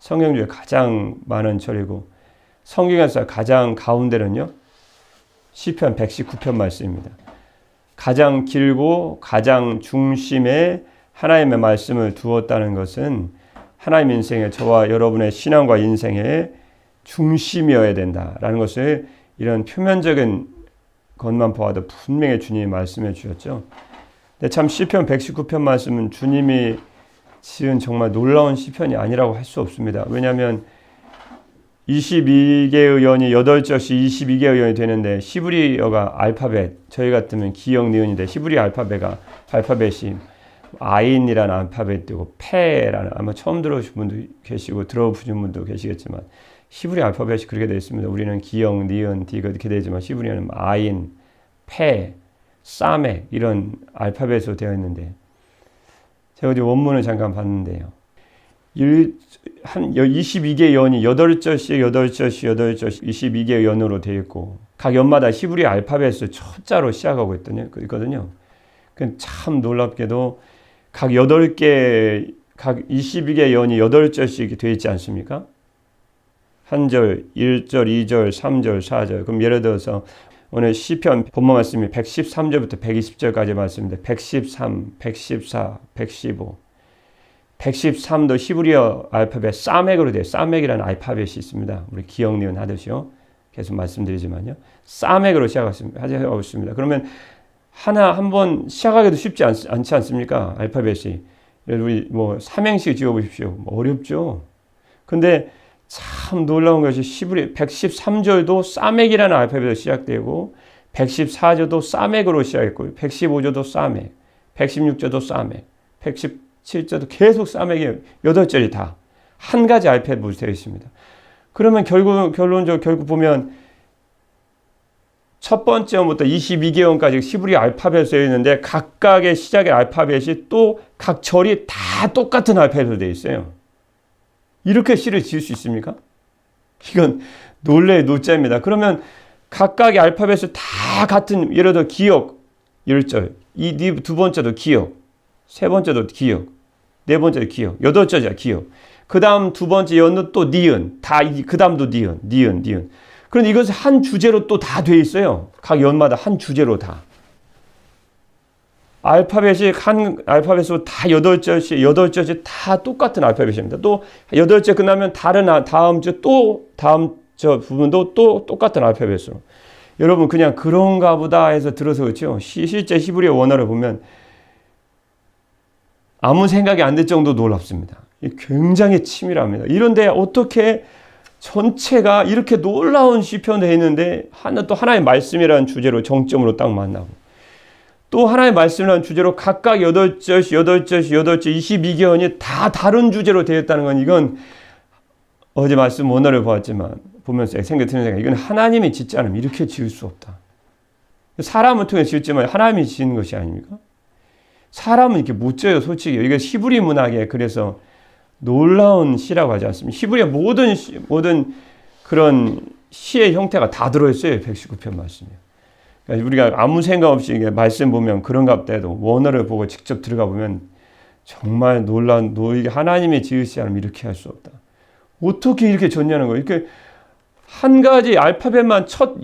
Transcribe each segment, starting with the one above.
성경 중에 가장 많은 절이고 성경에서 가장 가운데는요. 시편 119편 말씀입니다. 가장 길고 가장 중심에 하나님의 말씀을 두었다는 것은 하나님 인생의 저와 여러분의 신앙과 인생의 중심이어야 된다라는 것을 이런 표면적인 것만 보아도 분명히 주님이 말씀해 주셨죠. 근데 참 시편 119편 말씀은 주님이 지은 정말 놀라운 시편이 아니라고 할 수 없습니다. 왜냐하면 22개의 연이 8절씩 22개의 연이 되는데 히브리어가 알파벳, 저희 같으면 기역, 니은인데 히브리 알파벳이 아인이라는 알파벳이고 페라는 아마 처음 들어보신 분도 계시고 들어보신 분도 계시겠지만 히브리 알파벳이 그렇게 되어 있습니다. 우리는 기역, 니은, 디가 이렇게 되지만 히브리어는 아인, 페, 사메 이런 알파벳으로 되어 있는데 제가 어제 원문을 잠깐 봤는데요. 22개의 연이 8절씩 22개의 연으로 되어 있고 각 연마다 히브리 알파벳을 첫자로 시작하고 있거든요. 참 놀랍게도 각 8개, 각 22개의 연이 8절씩 되어 있지 않습니까? 한 절, 1절, 2절, 3절, 4절. 그럼 예를 들어서 오늘 시편 본문 말씀이 113절부터 120절까지 말씀인데 113, 114, 115 113도 히브리어 알파벳 사맥으로 돼요. 사맥이라는 알파벳이 있습니다. 우리 기억, 니은 하듯이요. 계속 말씀드리지만요. 사맥으로 시작하고 있습니다. 그러면 한번 시작하기도 쉽지 않지 않습니까? 알파벳이. 우리 삼행시 지어보십시오. 어렵죠. 근데 참 놀라운 것이 히브리 113절도 사맥이라는 알파벳으로 시작되고 114절도 사맥으로 시작했고 115절도 사맥, 116절도 사맥, 117절도 계속 사맥이 8절이 다 한 가지 알파벳으로 되어 있습니다. 그러면 결론적으로 보면 첫 번째부터 22개월까지 히브리 알파벳으로 되어 있는데 각각의 시작의 알파벳이 또 각 절이 다 똑같은 알파벳으로 되어 있어요. 이렇게 시를 지을 수 있습니까? 이건 논리의 노자입니다. 그러면 각각의 알파벳을 다 같은, 예를 들어 기역 1절, 두 번째도 기역, 세 번째도 기역, 네 번째도 기역, 8절이야 기역. 그 다음 두 번째 연은 또 니은, 그 다음도 니은. 그런데 이것은 한 주제로 또 다 돼 있어요. 각 연마다 한 주제로 다. 알파벳이 한 알파벳으로 다 8절씩 다 똑같은 알파벳입니다. 또 8절 끝나면 다음 저 부분도 또 똑같은 알파벳으로. 여러분 그냥 그런가 보다 해서 들어서 그렇죠. 실제 히브리어 원어를 보면 아무 생각이 안 들 정도 놀랍습니다. 굉장히 치밀합니다. 이런데 어떻게 전체가 이렇게 놀라운 시편에 있는데 또 하나의 말씀이라는 주제로 정점으로 딱 만나고 또 하나의 말씀이라는 주제로 각각 8절씩 22개원이 다 다른 주제로 되어 있다는 건 이건 어제 말씀 원어를 보면서 드는 생각 이건 하나님이 짓지 않으면 이렇게 지을 수 없다. 사람을 통해 지었지만 하나님이 지은 것이 아닙니까? 사람은 이렇게 못 지어요 솔직히. 이게 히브리 문학에 그래서 놀라운 시라고 하지 않습니까? 히브리의 모든 그런 시의 형태가 다 들어있어요. 119편 말씀이요. 그러니까 우리가 아무 생각 없이 말씀 보면 그런가 보다도 원어를 보고 직접 들어가 보면 정말 놀라운 하나님의 지으시지 않으면 이렇게 할 수 없다. 어떻게 이렇게 졌냐는 거예요. 이렇게 한 가지 알파벳만 첫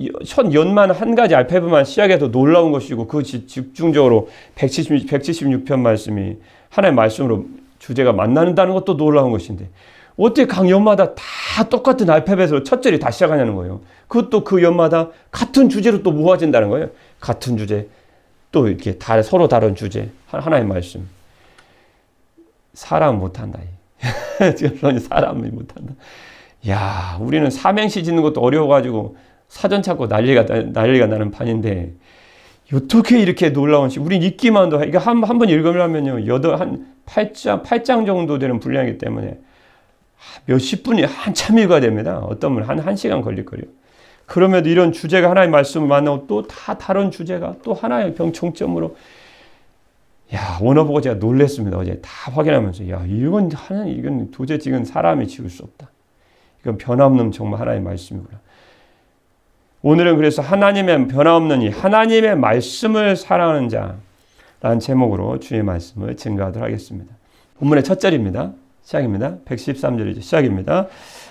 연만 한 가지 알파벳만 시작해서 놀라운 것이고 그 집중적으로 176편 말씀이 하나의 말씀으로 주제가 만나는다는 것도 놀라운 것인데 어떻게 각 연마다 다 똑같은 알파벳으로 첫 절이 다 시작하냐는 거예요. 그것도 그 연마다 같은 주제로 또 모아진다는 거예요. 같은 주제, 또 이렇게 서로 다른 주제, 하나의 말씀. 사람 못한다. 사람이 못한다. 야, 우리는 삼행시 짓는 것도 어려워가지고 사전 찾고 난리가 나는 판인데 어떻게 이렇게 놀라운 시? 우린 읽기만도 이거 한 번 읽으려면요, 한 8장 정도 되는 분량이기 때문에 몇십 분이 한참 읽어야 됩니다. 어떤 분은 한 시간 걸릴 거예요. 그럼에도 이런 주제가 하나의 말씀을 만나고 또 다 다른 주제가 또 하나의 정점으로 원어 보고 제가 놀랬습니다. 어제 다 확인하면서 이건 도대체 이건 사람이 지을 수 없다. 이건 변함없는 정말 하나의 말씀이구나. 오늘은 그래서 하나님의 변함없는 하나님의 말씀을 사랑하는 자라는 제목으로 주의 말씀을 증거하도록 하겠습니다. 본문의 첫 절입니다. 시작입니다. 113절이죠. 시작입니다.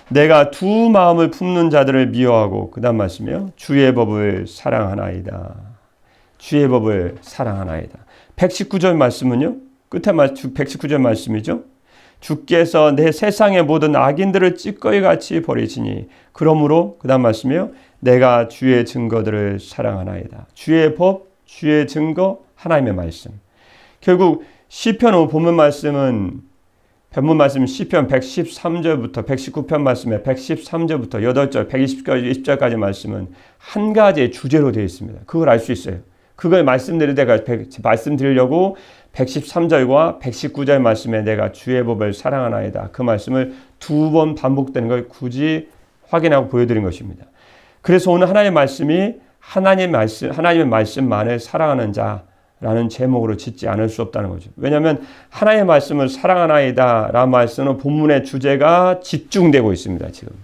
내가 두 마음을 품는 자들을 미워하고 그 다음 말씀이요. 주의 법을 사랑하나이다. 주의 법을 사랑하나이다. 119절 말씀은요. 끝에 119절 말씀이죠. 주께서 내 세상의 모든 악인들을 찌꺼기 같이 버리시니 그러므로 그 다음 말씀이요. 내가 주의 증거들을 사랑하나이다. 주의 법, 주의 증거, 하나님의 말씀. 결국 시편 본문 말씀은 본문 말씀 시편 113절부터 119편 말씀에 113절부터 8절, 120절까지 말씀은 한 가지의 주제로 되어 있습니다. 그걸 알 수 있어요. 그걸 말씀드리려고 113절과 119절 말씀에 내가 주의 법을 사랑하나이다. 그 말씀을 두 번 반복되는 걸 굳이 확인하고 보여드린 것입니다. 그래서 오늘 하나님의 말씀이 하나님의 말씀만을 사랑하는 자라는 제목으로 짓지 않을 수 없다는 거죠. 왜냐하면 하나님의 말씀을 사랑하나이다 라는 말씀은 본문의 주제가 집중되고 있습니다. 지금.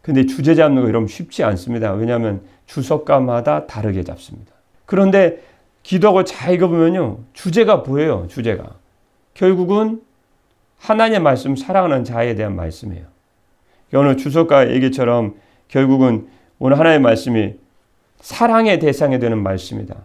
근데 주제 잡는 거 이러면 쉽지 않습니다. 왜냐하면 주석가마다 다르게 잡습니다. 그런데 기도하고 잘 읽어보면요. 주제가 보여요. 주제가. 결국은 하나님의 말씀 사랑하는 자에 대한 말씀이에요. 오늘 주석가 얘기처럼 결국은 오늘 하나님의 말씀이 사랑의 대상이 되는 말씀이다.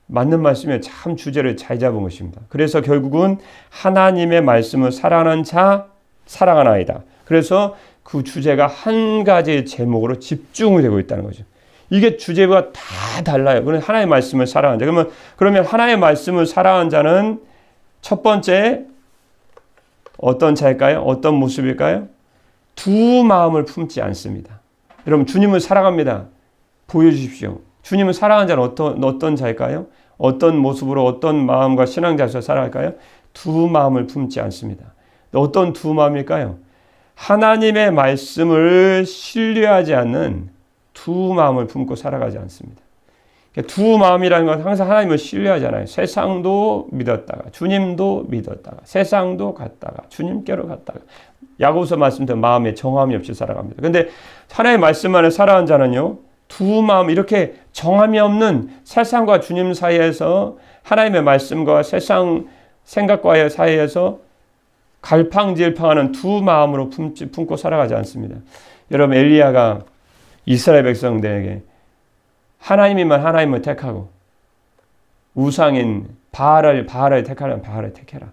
맞는 말씀에 참 주제를 잘 잡은 것입니다. 그래서 결국은 하나님의 말씀을 사랑하는 자, 사랑하나이다. 그래서 그 주제가 한 가지 제목으로 집중이 되고 있다는 거죠. 이게 주제가 다 달라요. 그러면 하나님의 말씀을 사랑하는 자. 그러면 하나님의 말씀을 사랑하는 자는 첫 번째 어떤 자일까요? 어떤 모습일까요? 두 마음을 품지 않습니다. 여러분 주님을 사랑합니다. 보여주십시오. 주님을 사랑하는 자는 어떤 자일까요? 어떤 모습으로 어떤 마음과 신앙자에서 살아갈까요? 두 마음을 품지 않습니다. 어떤 두 마음일까요? 하나님의 말씀을 신뢰하지 않는 두 마음을 품고 살아가지 않습니다. 두 마음이라는 건 항상 하나님을 신뢰하잖아요. 세상도 믿었다가 주님도 믿었다가 세상도 갔다가 주님께로 갔다가 야고보서 말씀대로 마음에 정함이 없이 살아갑니다. 그런데 하나님의 말씀만을 살아가는 자는요. 두 마음 이렇게 정함이 없는 세상과 주님 사이에서 하나님의 말씀과 세상 생각과의 사이에서 갈팡질팡하는 두 마음으로 품고 살아가지 않습니다. 여러분 엘리야가 이스라엘 백성들에게 하나님이면 하나님을 택하고 우상인 바알을 택하려면 바알을 택해라.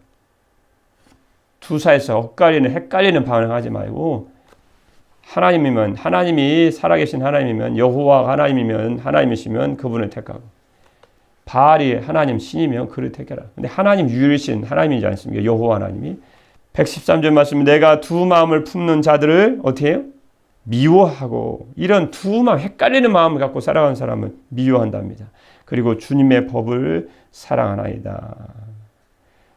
두 사이에서 헷갈리는 반응하지 말고 하나님이면 하나님이 살아계신 하나님이면 여호와 하나님이면 하나님이시면 그분을 택하고 바알이 하나님 신이면 그를 택해라. 근데 하나님 유일신 하나님이지 않습니까? 여호와 하나님이 113절 말씀 내가 두 마음을 품는 자들을 어떻게 해요? 미워하고 이런 두 마음 헷갈리는 마음을 갖고 살아가는 사람은 미워한답니다. 그리고 주님의 법을 사랑하나이다.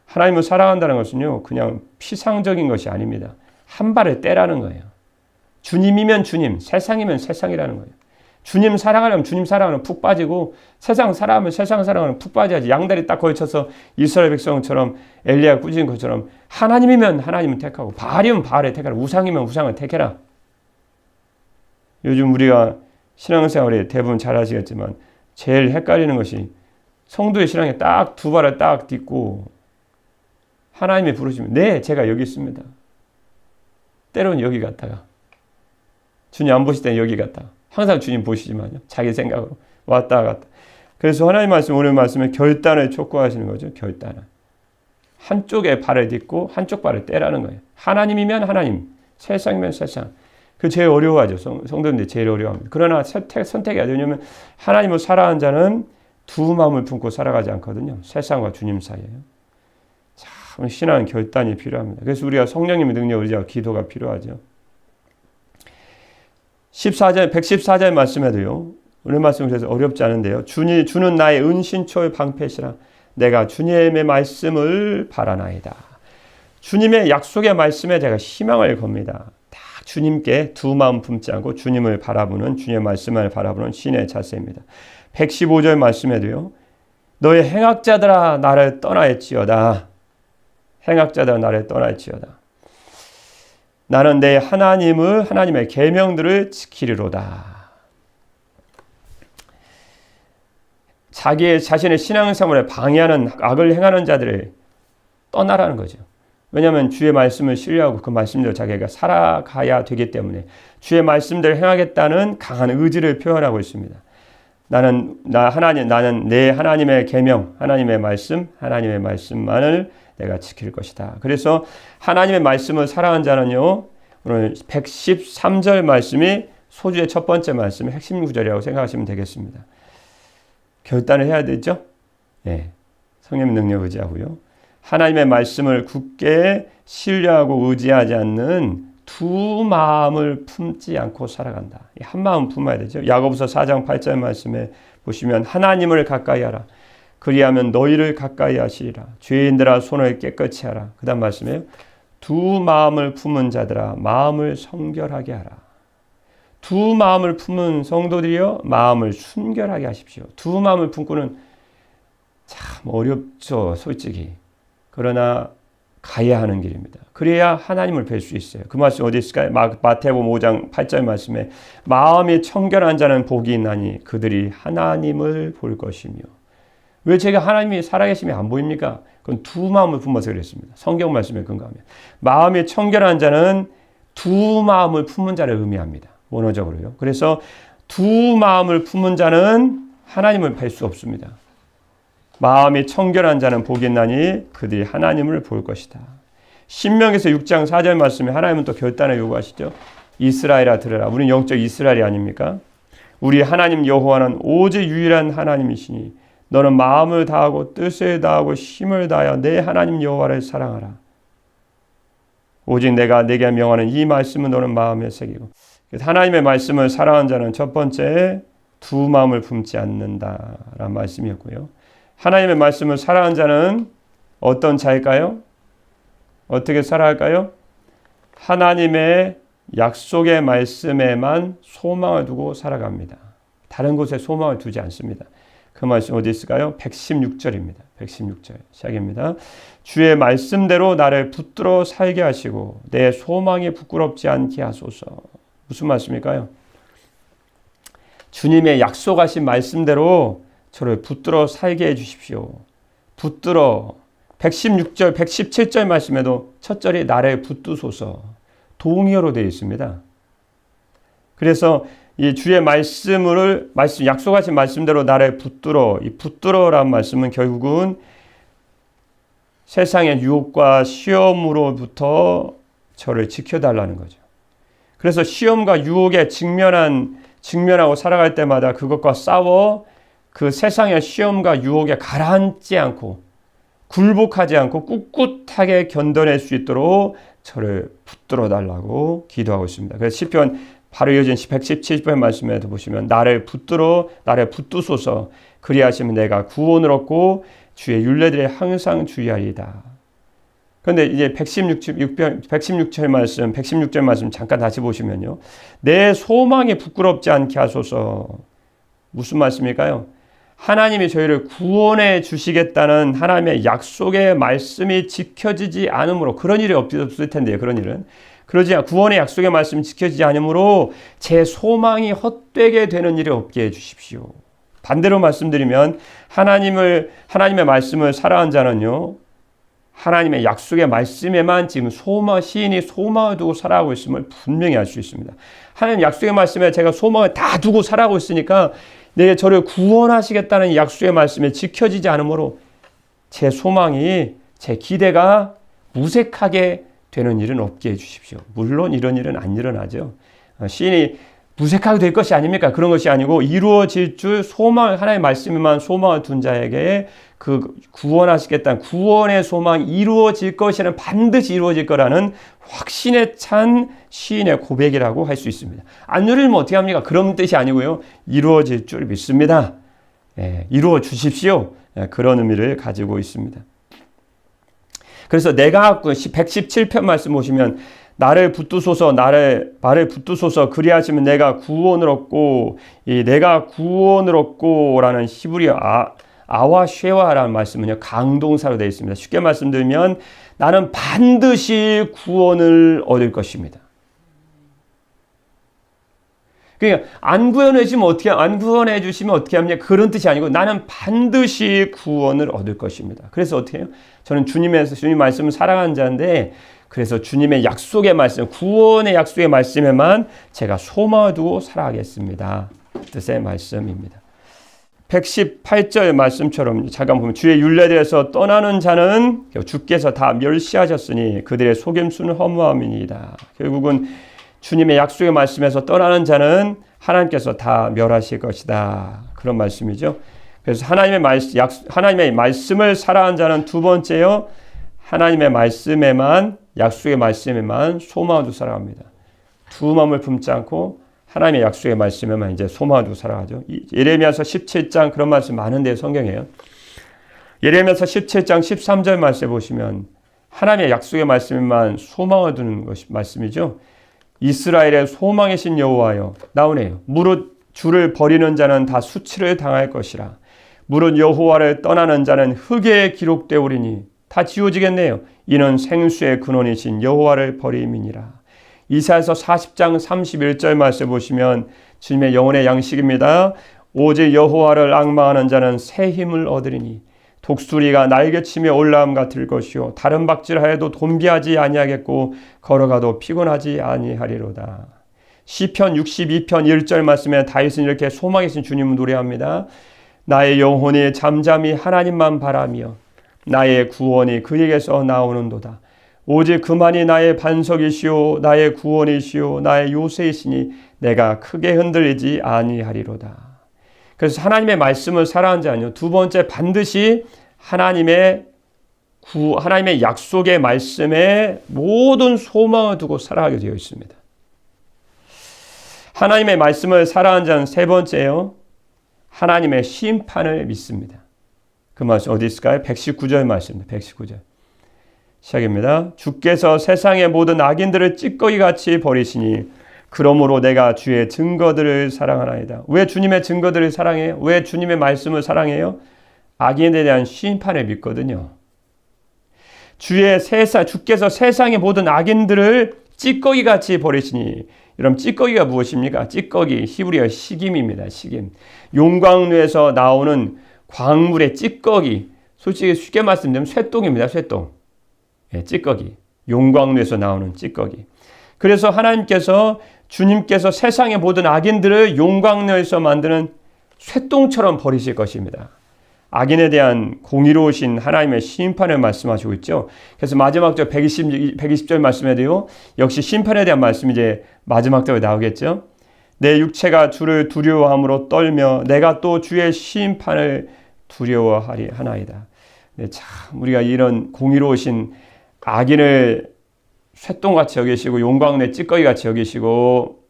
하나님을 사랑한다는 것은요. 그냥 피상적인 것이 아닙니다. 한 발을 떼라는 거예요. 주님이면 주님, 세상이면 세상이라는 거예요. 주님 사랑하려면 주님 사랑하면 푹 빠지고 세상 사랑하면 세상 사랑하면 푹 빠져야지. 양다리 딱 걸쳐서 이스라엘 백성처럼 엘리야가 꾸짖은 것처럼 하나님이면 하나님을 택하고 바알이면 바알을 택하라. 우상이면 우상을 택해라. 요즘 우리가 신앙생활에 대부분 잘 아시겠지만 제일 헷갈리는 것이 성도의 신앙에 딱 두 발을 딱 딛고 하나님이 부르시면 네 제가 여기 있습니다. 때로는 여기 갔다가 주님 안 보실 때는 여기 갔다가 항상 주님 보시지만요. 자기 생각으로 왔다 갔다. 그래서 하나님 말씀 오늘 말씀에 결단을 촉구하시는 거죠. 결단을. 한쪽에 발을 딛고 한쪽 발을 떼라는 거예요. 하나님이면 하나님, 세상이면 세상. 그 제일 어려워하죠. 성도님들 제일 어려워합니다. 그러나 선택해야 돼요. 왜냐하면 하나님을 사랑하는 자는 두 마음을 품고 살아가지 않거든요. 세상과 주님 사이에요. 참 신앙 결단이 필요합니다. 그래서 우리가 성령님의 능력을 의지하고 기도가 필요하죠. 114절 말씀에도요. 오늘 말씀은 그래서 어렵지 않은데요. 주는 나의 은신처의 방패시라. 내가 주님의 말씀을 바라나이다. 주님의 약속의 말씀에 제가 희망을 겁니다. 다 주님께 두 마음 품지 않고 주님을 바라보는 주님의 말씀을 바라보는 신의 자세입니다. 115절 말씀에도요. 너의 행악자들아 나를 떠나했지어다. 행악자들아 나를 떠나했지어다. 나는 내 하나님의 계명들을 지키리로다. 자신의 신앙생활에 방해하는 악을 행하는 자들을 떠나라는 거죠. 왜냐하면 주의 말씀을 신뢰하고 그 말씀대로 자기가 살아가야 되기 때문에 주의 말씀대로 행하겠다는 강한 의지를 표현하고 있습니다. 나는 내 하나님의 계명, 하나님의 말씀만을 내가 지킬 것이다. 그래서 하나님의 말씀을 사랑한 자는요, 오늘 113절 말씀이 소주의 첫 번째 말씀의 핵심 구절이라고 생각하시면 되겠습니다. 결단을 해야 되죠? 예. 성령의 능력 의지하고요. 하나님의 말씀을 굳게 신뢰하고 의지하지 않는 두 마음을 품지 않고 살아간다. 한 마음 품어야 되죠. 야고보서 4장 8절 말씀에 보시면 하나님을 가까이 하라. 그리하면 너희를 가까이 하시리라. 죄인들아 손을 깨끗이 하라. 그 다음 말씀에요. 두 마음을 품은 자들아 마음을 성결하게 하라. 두 마음을 품은 성도들이여 마음을 순결하게 하십시오. 두 마음을 품고는 참 어렵죠, 솔직히. 그러나 가야 하는 길입니다. 그래야 하나님을 뵐 수 있어요. 그 말씀 어디 있을까요? 마태복음 5장 8절 말씀에 마음이 청결한 자는 복이 있나니 그들이 하나님을 볼 것이며. 왜 제가 하나님이 살아계심이 안 보입니까? 그건 두 마음을 품어서 그랬습니다. 성경 말씀에 근거하면. 마음이 청결한 자는 두 마음을 품은 자를 의미합니다. 원어적으로요. 그래서 두 마음을 품은 자는 하나님을 뵐 수 없습니다. 마음이 청결한 자는 복이 있나니 그들이 하나님을 볼 것이다. 신명기서 6장 4절 말씀에 하나님은 또 결단을 요구하시죠. 이스라엘아 들으라. 우리는 영적 이스라엘이 아닙니까? 우리 하나님 여호와는 오직 유일한 하나님이시니 너는 마음을 다하고 뜻을 다하고 힘을 다하여 내 하나님 여호와를 사랑하라. 오직 내가 내게 명하는 이 말씀은 너는 마음에 새기고. 하나님의 말씀을 사랑하는 자는 첫 번째 두 마음을 품지 않는다라는 말씀이었고요. 하나님의 말씀을 사랑하는 자는 어떤 자일까요? 어떻게 살아갈까요? 하나님의 약속의 말씀에만 소망을 두고 살아갑니다. 다른 곳에 소망을 두지 않습니다. 그 말씀 어디 있을까요? 116절입니다. 116절 시작입니다. 주의 말씀대로 나를 붙들어 살게 하시고 내 소망이 부끄럽지 않게 하소서. 무슨 말씀일까요? 주님의 약속하신 말씀대로 저를 붙들어 살게 해 주십시오. 붙들어 116절, 117절 말씀에도 첫 절이 나를 붙드소서 동의어로 되어 있습니다. 그래서 이 주의 약속하신 말씀대로 나를 붙들어, 이 붙들어라는 말씀은 결국은 세상의 유혹과 시험으로부터 저를 지켜달라는 거죠. 그래서 시험과 유혹에 직면하고 살아갈 때마다 그것과 싸워 그 세상의 시험과 유혹에 가라앉지 않고 굴복하지 않고 꿋꿋하게 견뎌낼 수 있도록 저를 붙들어 달라고 기도하고 있습니다. 그래서 시편 바로 이어진 117편 말씀에도 보시면 나를 붙드소서 그리하시면 내가 구원을 얻고 주의 율례들에 항상 주의하리이다. 그런데 이제 116절 말씀 잠깐 다시 보시면요. 내 소망이 부끄럽지 않게 하소서. 무슨 말씀일까요? 하나님이 저희를 구원해 주시겠다는 하나님의 약속의 말씀이 지켜지지 않으므로 그런 일이 없을 텐데요. 그런 일은. 구원의 약속의 말씀이 지켜지지 않으므로 제 소망이 헛되게 되는 일이 없게 해 주십시오. 반대로 말씀드리면 하나님의 말씀을 사랑한 자는요. 하나님의 약속의 말씀에만 지금 시인이 소망을 두고 살아가고 있음을 분명히 알 수 있습니다. 하나님 약속의 말씀에 제가 소망을 다 두고 살아가고 있으니까 저를 구원하시겠다는 약속의 말씀에 지켜지지 않으므로 제 소망이, 제 기대가 무색하게 되는 일은 없게 해주십시오. 물론 이런 일은 안 일어나죠. 시인이 무색하게 될 것이 아닙니까? 그런 것이 아니고 이루어질 줄 하나님의 말씀에만 소망을 둔 자에게 그 구원하시겠다는 구원의 소망이 이루어질 것이라는 반드시 이루어질 거라는 확신에 찬 시인의 고백이라고 할 수 있습니다. 안 누리면 어떻게 합니까? 그런 뜻이 아니고요. 이루어질 줄 믿습니다. 이루어 주십시오. 그런 의미를 가지고 있습니다. 그래서 내가 117편 말씀 보시면 나를 붙드소서 그리하시면 내가 구원을 얻고 내가 구원을 얻고라는 히브리어 아와 쉐와라는 말씀은요 강동사로 되어 있습니다. 쉽게 말씀드리면 나는 반드시 구원을 얻을 것입니다. 그러니까 안 구원해 주시면 어떻게 합니까? 그런 뜻이 아니고 나는 반드시 구원을 얻을 것입니다. 그래서 어떻게 해요? 저는 주님 말씀을 사랑하는 자인데 그래서 주님의 약속의 말씀, 구원의 약속의 말씀에만 제가 소망을 두고 살아가겠습니다. 뜻의 말씀입니다. 118절 말씀처럼 잠깐 보면 주의 율례대에서 떠나는 자는 주께서 다 멸시하셨으니 그들의 속임수는 허무함이니이다. 결국은 주님의 약속의 말씀에서 떠나는 자는 하나님께서 다 멸하실 것이다. 그런 말씀이죠. 그래서 하나님의 말씀을 살아가는 자는 두 번째요. 하나님의 말씀에만 약속의 말씀에만 소망을 두고 살아갑니다. 두 마음을 품지 않고 하나님의 약속의 말씀에만 이제 소망을 두고 살아가죠. 예레미야서 17장 그런 말씀 많은데 성경이에요. 예레미야서 17장 13절 말씀에 보시면 하나님의 약속의 말씀에만 소망을 두는 것이 말씀이죠. 이스라엘의 소망이신 여호와여 나오네요. 무릇 주를 버리는 자는 다 수치를 당할 것이라. 무릇 여호와를 떠나는 자는 흙에 기록되오리니 다 지워지겠네요. 이는 생수의 근원이신 여호와를 버림이니라. 이사야서 40장 31절 말씀 보시면 주님의 영혼의 양식입니다. 오직 여호와를 앙망하는 자는 새 힘을 얻으리니 독수리가 날개치며 올라옴 같을 것이요 다른 박질하여도 돈비하지 아니하겠고 걸어가도 피곤하지 아니하리로다. 시편 62편 1절 말씀에 다윗은 이렇게 소망이신 주님을 노래합니다. 나의 영혼이 잠잠히 하나님만 바라며 나의 구원이 그에게서 나오는도다. 오직 그만이 나의 반석이시오 나의 구원이시오 나의 요새이시니 내가 크게 흔들리지 아니하리로다. 그래서 하나님의 말씀을 사랑하는 자는요. 두 번째 반드시 하나님의 약속의 말씀에 모든 소망을 두고 살아가게 되어 있습니다. 하나님의 말씀을 사랑하는 자는 세 번째요. 하나님의 심판을 믿습니다. 그 말씀 어디 있을까요? 119절 말씀입니다. 119절. 시작입니다. 주께서 세상의 모든 악인들을 찌꺼기같이 버리시니 그러므로 내가 주의 증거들을 사랑하나이다. 왜 주님의 증거들을 사랑해요? 왜 주님의 말씀을 사랑해요? 악인에 대한 심판을 믿거든요. 주께서 세상의 모든 악인들을 찌꺼기같이 버리시니 여러분 찌꺼기가 무엇입니까? 찌꺼기 히브리어 식임입니다. 식임. 용광로에서 나오는 광물의 찌꺼기 솔직히 쉽게 말씀드리면 쇠똥입니다. 쇠똥. 예, 찌꺼기. 용광로에서 나오는 찌꺼기. 그래서 주님께서 세상의 모든 악인들을 용광로에서 만드는 쇠똥처럼 버리실 것입니다. 악인에 대한 공의로우신 하나님의 심판을 말씀하시고 있죠. 그래서 마지막 절 120절 말씀에도요. 역시 심판에 대한 말씀이 이제 마지막 절에 나오겠죠. 내 육체가 주를 두려워함으로 떨며 내가 또 주의 심판을 두려워하리 하나이다. 네, 참 우리가 이런 공의로우신 악인을 쇠똥같이 여기시고 용광로의 찌꺼기같이 여기시고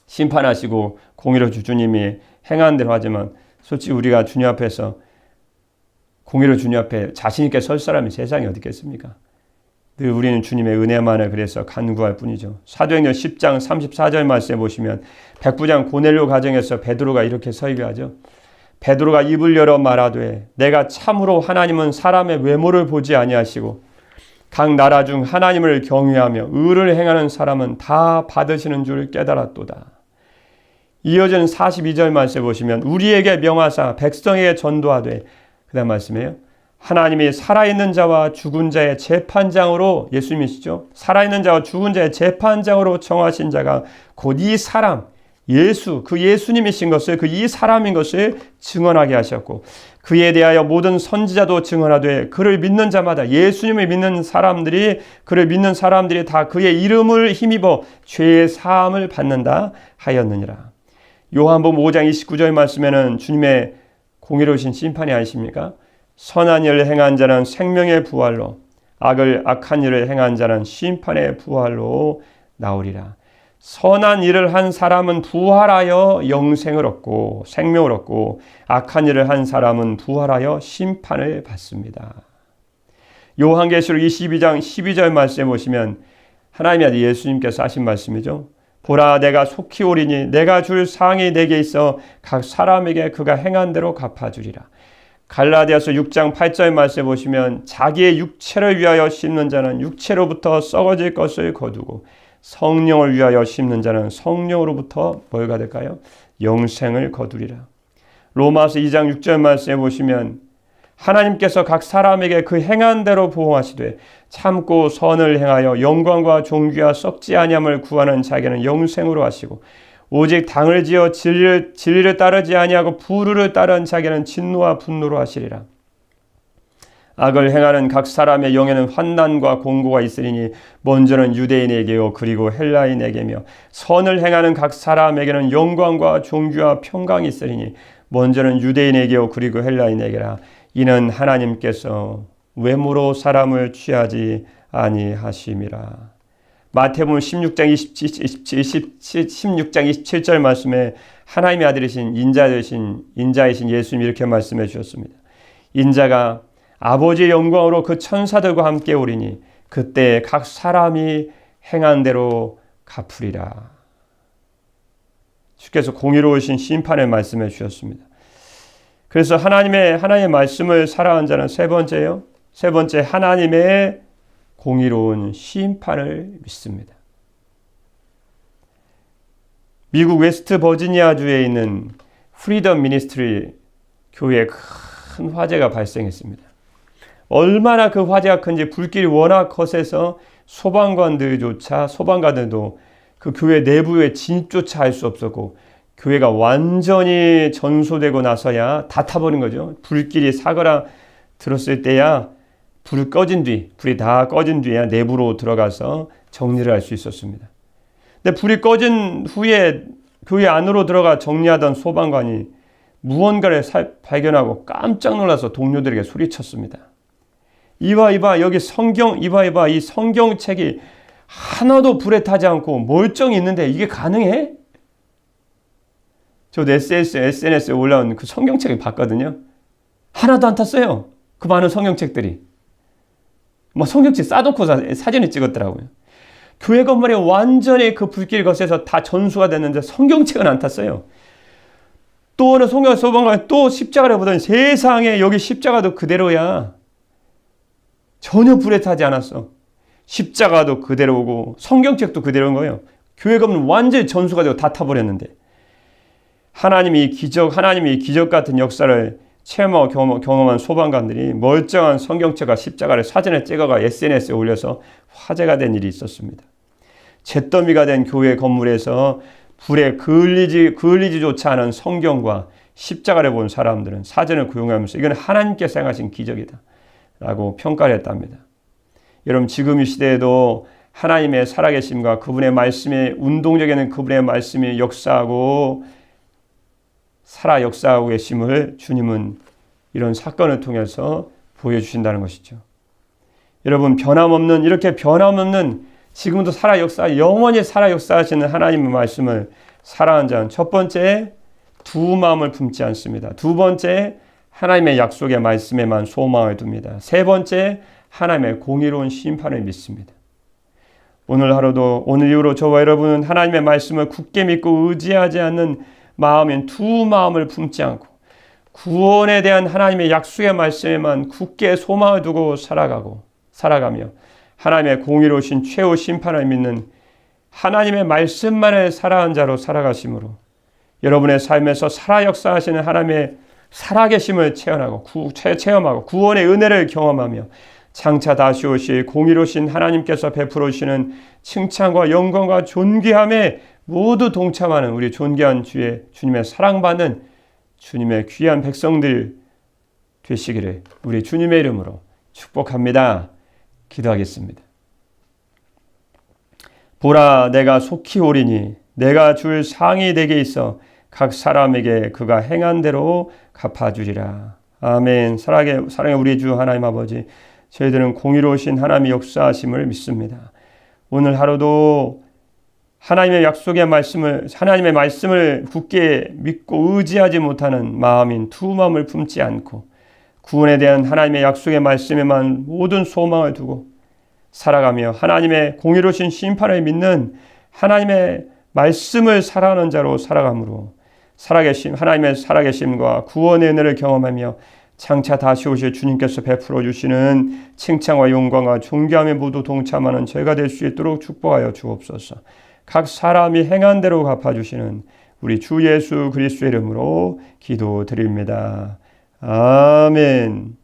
심판하시고 공의로 주님이 행하는 대로 하지만 솔직히 우리가 주님 앞에서 공의로 주님 앞에 자신 있게 설 사람이 세상에 어디 있겠습니까? 늘 우리는 주님의 은혜만을 그래서 간구할 뿐이죠. 사도행전 10장 34절 말씀에 보시면 백부장 고넬료 가정에서 베드로가 이렇게 설교하죠. 베드로가 입을 열어 말하되 내가 참으로 하나님은 사람의 외모를 보지 아니하시고 각 나라 중 하나님을 경외하며 의를 행하는 사람은 다 받으시는 줄 깨달았도다. 이어진 42절 말씀에 보시면 우리에게 명하사 백성에게 전도하되 그 다음 말씀이에요. 하나님이 살아있는 자와 죽은 자의 재판장으로 예수님이시죠. 살아있는 자와 죽은 자의 재판장으로 정하신 자가 곧 이 사람 예수 그 예수님이신 것을 그 이 사람인 것을 증언하게 하셨고 그에 대하여 모든 선지자도 증언하되 그를 믿는 자마다 예수님을 믿는 사람들이 그를 믿는 사람들이 다 그의 이름을 힘입어 죄의 사함을 받는다 하였느니라. 요한복음 5장 29절 말씀에는 주님의 공의로우신 심판이 아니십니까? 선한 일을 행한 자는 생명의 부활로 악한 일을 행한 자는 심판의 부활로 나오리라. 선한 일을 한 사람은 부활하여 영생을 얻고 생명을 얻고 악한 일을 한 사람은 부활하여 심판을 받습니다. 요한계시록 22장 12절 말씀에 보시면 하나님의 아들 예수님께서 하신 말씀이죠. 보라 내가 속히 오리니 내가 줄 상이 내게 있어 각 사람에게 그가 행한 대로 갚아주리라. 갈라디아서 6장 8절 말씀에 보시면 자기의 육체를 위하여 심는 자는 육체로부터 썩어질 것을 거두고 성령을 위하여 심는 자는 성령으로부터 뭘 받을까요? 영생을 거두리라. 로마서 2장 6절 말씀에 보시면 하나님께서 각 사람에게 그 행한 대로 보응하시되 참고 선을 행하여 영광과 존귀와 썩지 아니함을 구하는 자에게는 영생으로 하시고 오직 당을 지어 진리를 따르지 아니하고 불의를 따르는 자에게는 진노와 분노로 하시리라. 악을 행하는 각 사람의 영에는 환난과 공고가 있으리니 먼저는 유대인에게요 그리고 헬라인에게며 선을 행하는 각 사람에게는 영광과 존귀와 평강이 있으리니 먼저는 유대인에게요 그리고 헬라인에게라. 이는 하나님께서 외모로 사람을 취하지 아니하심이라. 마태복음 16장 27절 말씀에 하나님의 아들이신 인자이신 예수님이 이렇게 말씀해 주셨습니다. 인자가 아버지의 영광으로 그 천사들과 함께 오리니 그때 각 사람이 행한 대로 갚으리라. 주께서 공의로우신 심판을 말씀해 주셨습니다. 그래서 하나님의 말씀을 살아가는 자는 세 번째 하나님의 공의로운 심판을 믿습니다. 미국 웨스트 버지니아주에 있는 프리덤 미니스트리 교회에 큰 화재가 발생했습니다. 얼마나 그 화재가 큰지 불길이 워낙 거세서 소방관들도 그 교회 내부에 진입조차 할 수 없었고 교회가 완전히 전소되고 나서야 다 타버린 거죠. 불길이 사그라 들었을 때야 불이 다 꺼진 뒤에 내부로 들어가서 정리를 할 수 있었습니다. 근데 불이 꺼진 후에 교회 안으로 들어가 정리하던 소방관이 무언가를 발견하고 깜짝 놀라서 동료들에게 소리쳤습니다. 이봐 여기 이 성경책이 하나도 불에 타지 않고 멀쩡히 있는데 이게 가능해? 저도 SNS에 올라온 그 성경책을 봤거든요. 하나도 안 탔어요. 그 많은 성경책들이. 성경책 싸놓고 사진을 찍었더라고요. 교회 건물에 완전히 그 불길이 거세서 다 전수가 됐는데 성경책은 안 탔어요. 또 어느 소방관이 또 십자가를 보더니 세상에 여기 십자가도 그대로야. 전혀 불에 타지 않았어. 십자가도 그대로고 성경책도 그대로인 거예요. 교회 건물 완전히 전수가 되고 다 타버렸는데 하나님이 기적 같은 역사를 체험하고 경험한 소방관들이 멀쩡한 성경책과 십자가를 사진에 찍어가 SNS에 올려서 화제가 된 일이 있었습니다. 잿더미가 된 교회 건물에서 불에 그을리지조차 않은 성경과 십자가를 본 사람들은 사진을 구경하면서 이건 하나님께서 행하신 기적이다 라고 평가를 했답니다. 여러분 지금 이 시대에도 하나님의 살아계심과 그분의 말씀에 운동적인 그분의 말씀이 역사하고 계심을 주님은 이런 사건을 통해서 보여주신다는 것이죠. 여러분 이렇게 변함없는 지금도 영원히 살아 역사하시는 하나님의 말씀을 살아가는 자는 첫 번째 두 마음을 품지 않습니다. 두 번째 하나님의 약속의 말씀에만 소망을 둡니다. 세 번째 하나님의 공의로운 심판을 믿습니다. 오늘 이후로 저와 여러분은 하나님의 말씀을 굳게 믿고 의지하지 않는 마음인 두 마음을 품지 않고 구원에 대한 하나님의 약속의 말씀에만 굳게 소망을 두고 살아가며 하나님의 공의로우신 최후 심판을 믿는 하나님의 말씀만을 살아가는 자로 살아가심으로 여러분의 삶에서 살아 역사하시는 하나님의 살아계심을 체험하고 구원의 은혜를 경험하며 장차 다시 오실 공의로우신 하나님께서 베풀어 주시는 칭찬과 영광과 존귀함에 모두 동참하는 우리 존귀한 주님의 사랑받는 주님의 귀한 백성들 되시기를 우리 주님의 이름으로 축복합니다. 기도하겠습니다. 보라 내가 속히 오리니 내가 줄 상이 내게 있어 각 사람에게 그가 행한 대로 갚아주리라. 아멘. 사랑의 우리 주 하나님 아버지, 저희들은 공의로우신 하나님의 역사하심을 믿습니다. 오늘 하루도 하나님의 말씀을 굳게 믿고 의지하지 못하는 마음인 두 마음을 품지 않고 구원에 대한 하나님의 약속의 말씀에만 모든 소망을 두고 살아가며 하나님의 공의로우신 심판을 믿는 하나님의 말씀을 살아가는 자로 살아감으로 하나님의 살아계심과 구원의 은혜를 경험하며 장차 다시 오실 주님께서 베풀어 주시는 칭찬과 영광과 존귀함에 모두 동참하는 저희가 될 수 있도록 축복하여 주옵소서. 각 사람이 행한 대로 갚아주시는 우리 주 예수 그리스도의 이름으로 기도드립니다. 아멘.